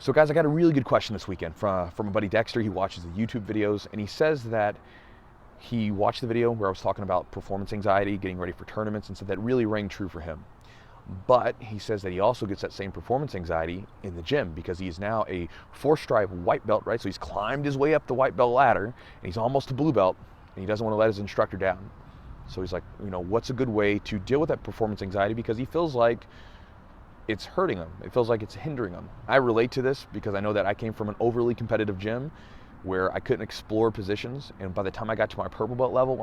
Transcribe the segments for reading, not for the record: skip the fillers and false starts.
So guys, I got a really good question this weekend from a buddy Dexter. He watches the YouTube videos, and he says that he watched the video where I was talking about performance anxiety, getting ready for tournaments, and said that really rang true for him. But he says that he also gets that same performance anxiety in the gym because he is now a 4-stripe white belt, right? So he's climbed his way up the white belt ladder, and he's almost a blue belt, and he doesn't want to let his instructor down. So he's like, what's a good way to deal with that performance anxiety? Because he feels like it's hurting him. It feels like it's hindering him. I relate to this because I know that I came from an overly competitive gym where I couldn't explore positions, and by the time I got to my purple belt level,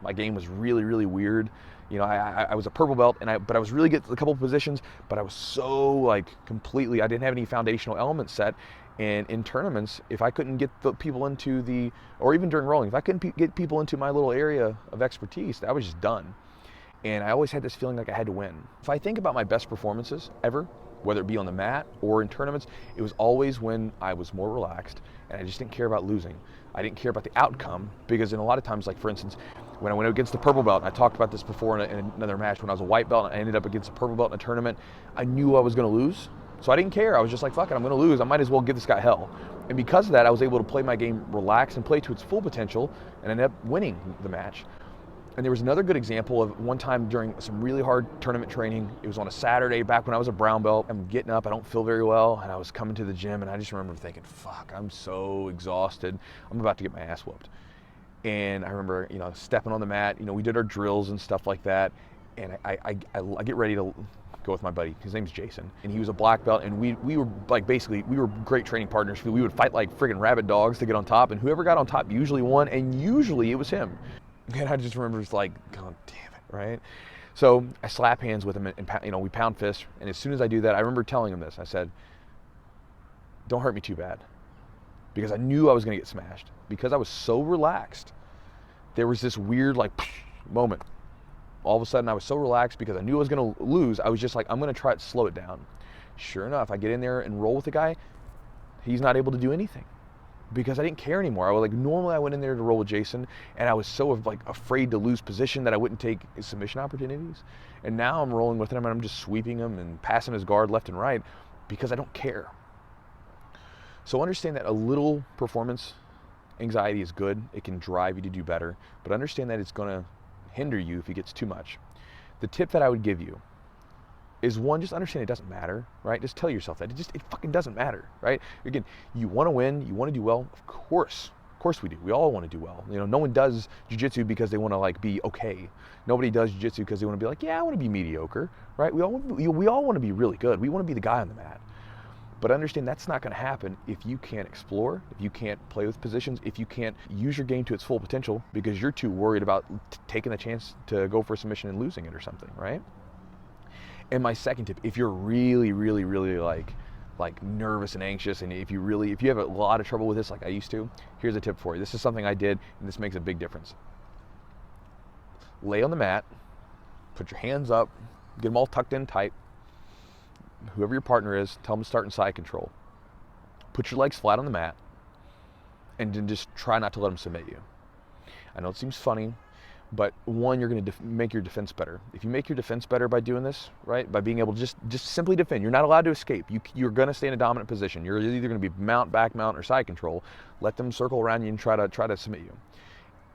my game was really, really weird. I was a purple belt, but I was really good at a couple of positions, but I was so I didn't have any foundational elements set. And in tournaments, if I couldn't get the people into or even during rolling, if I couldn't get people into my little area of expertise, I was just done. And I always had this feeling like I had to win. If I think about my best performances ever, whether it be on the mat or in tournaments, it was always when I was more relaxed and I just didn't care about losing. I didn't care about the outcome because in a lot of times, like for instance, when I went against the purple belt, and I talked about this before in another match, when I was a white belt and I ended up against a purple belt in a tournament, I knew I was gonna lose. So I didn't care. I was just like, fuck it, I'm gonna lose. I might as well give this guy hell. And because of that, I was able to play my game relaxed and play to its full potential and ended up winning the match. And there was another good example of one time during some really hard tournament training. It was on a Saturday back when I was a brown belt. I'm getting up, I don't feel very well, and I was coming to the gym, and I just remember thinking, fuck, I'm so exhausted. I'm about to get my ass whooped. And I remember, stepping on the mat, we did our drills and stuff like that, and I get ready to go with my buddy. His name's Jason, and he was a black belt, and we were we were great training partners. We would fight like friggin' rabid dogs to get on top, and whoever got on top usually won, and usually it was him. And I just remember going, damn it, right? So I slap hands with him, and we pound fists. And as soon as I do that, I remember telling him this. I said, "Don't hurt me too bad," because I knew I was going to get smashed. Because I was so relaxed, there was this weird moment. All of a sudden, I was so relaxed because I knew I was going to lose. I was just like, I'm going to try to slow it down. Sure enough, I get in there and roll with the guy. He's not able to do anything. Because I didn't care anymore. Normally I went in there to roll with Jason, and I was so afraid to lose position that I wouldn't take his submission opportunities. And now I'm rolling with him, and I'm just sweeping him and passing his guard left and right because I don't care. So understand that a little performance anxiety is good. It can drive you to do better, but understand that it's going to hinder you if it gets too much. The tip that I would give you is one, just understand it doesn't matter, right? Just tell yourself that it fucking doesn't matter, right? Again, you want to win, you want to do well, of course we do. We all want to do well. No one does jiu-jitsu because they want to be okay. Nobody does jiu-jitsu because they want to be like, yeah, I want to be mediocre, right? We all want to be really good. We want to be the guy on the mat. But understand that's not going to happen if you can't explore, if you can't play with positions, if you can't use your game to its full potential because you're too worried about taking the chance to go for a submission and losing it or something, right? And my second tip, if you're really, really, really nervous and anxious, and if you have a lot of trouble with this like I used to, here's a tip for you. This is something I did, and this makes a big difference. Lay on the mat, put your hands up, get them all tucked in tight. Whoever your partner is, tell them to start in side control. Put your legs flat on the mat, and then just try not to let them submit you. I know it seems funny, but one, you're going to make your defense better. If you make your defense better by doing this, right, by being able to just simply defend, you're not allowed to escape. You're going to stay in a dominant position. You're either going to be mount, back mount, or side control. Let them circle around you and try to submit you.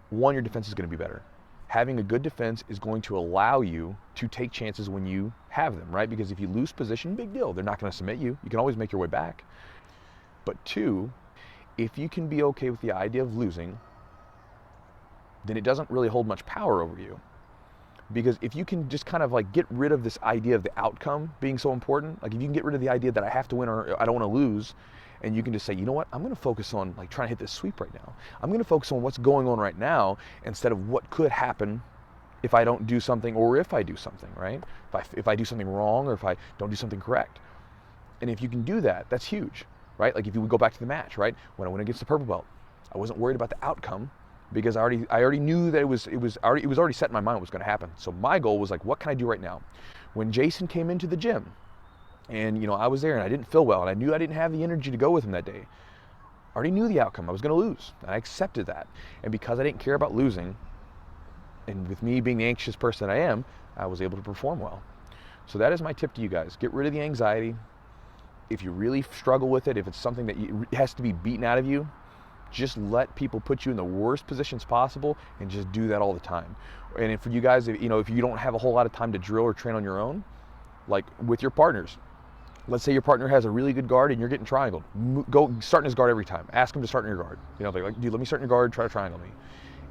One, your defense is going to be better. Having a good defense is going to allow you to take chances when you have them, right? Because if you lose position, big deal. They're not going to submit you. You can always make your way back. But two, if you can be okay with the idea of losing, then it doesn't really hold much power over you. Because if you can just get rid of this idea of the outcome being so important, if you can get rid of the idea that I have to win or I don't want to lose, and you can just say, you know what, I'm going to focus on trying to hit this sweep right now. I'm going to focus on what's going on right now instead of what could happen if I don't do something or if I do something, right? If I do something wrong or if I don't do something correct. And if you can do that, that's huge, right? If you would go back to the match, right? When I went against the purple belt, I wasn't worried about the outcome because I already knew that it was already set in my mind what was going to happen. So my goal was what can I do right now? When Jason came into the gym, and I was there and I didn't feel well and I knew I didn't have the energy to go with him that day. I already knew the outcome. I was going to lose. And I accepted that. And because I didn't care about losing, and with me being the anxious person that I am, I was able to perform well. So that is my tip to you guys. Get rid of the anxiety. if you really struggle with it, if it's something that it has to be beaten out of you, just let people put you in the worst positions possible and just do that all the time. And for you guys, if you don't have a whole lot of time to drill or train on your own, like with your partners, let's say your partner has a really good guard and you're getting triangled. Go start in his guard every time. Ask him to start in your guard. They're like, dude, let me start in your guard, try to triangle me.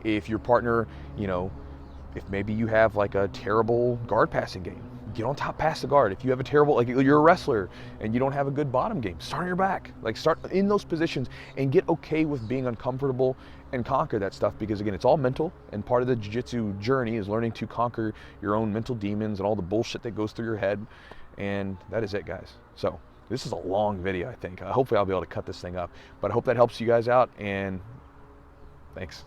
If your partner, if maybe you have like a terrible guard passing game, get on top past the guard. If you have a terrible, like you're a wrestler and you don't have a good bottom game, start on your back. Like start in those positions and get okay with being uncomfortable and conquer that stuff, because again, it's all mental, and part of the jiu-jitsu journey is learning to conquer your own mental demons and all the bullshit that goes through your head. And that is it, guys. So this is a long video, I think. Hopefully I'll be able to cut this thing up, but I hope that helps you guys out, and thanks.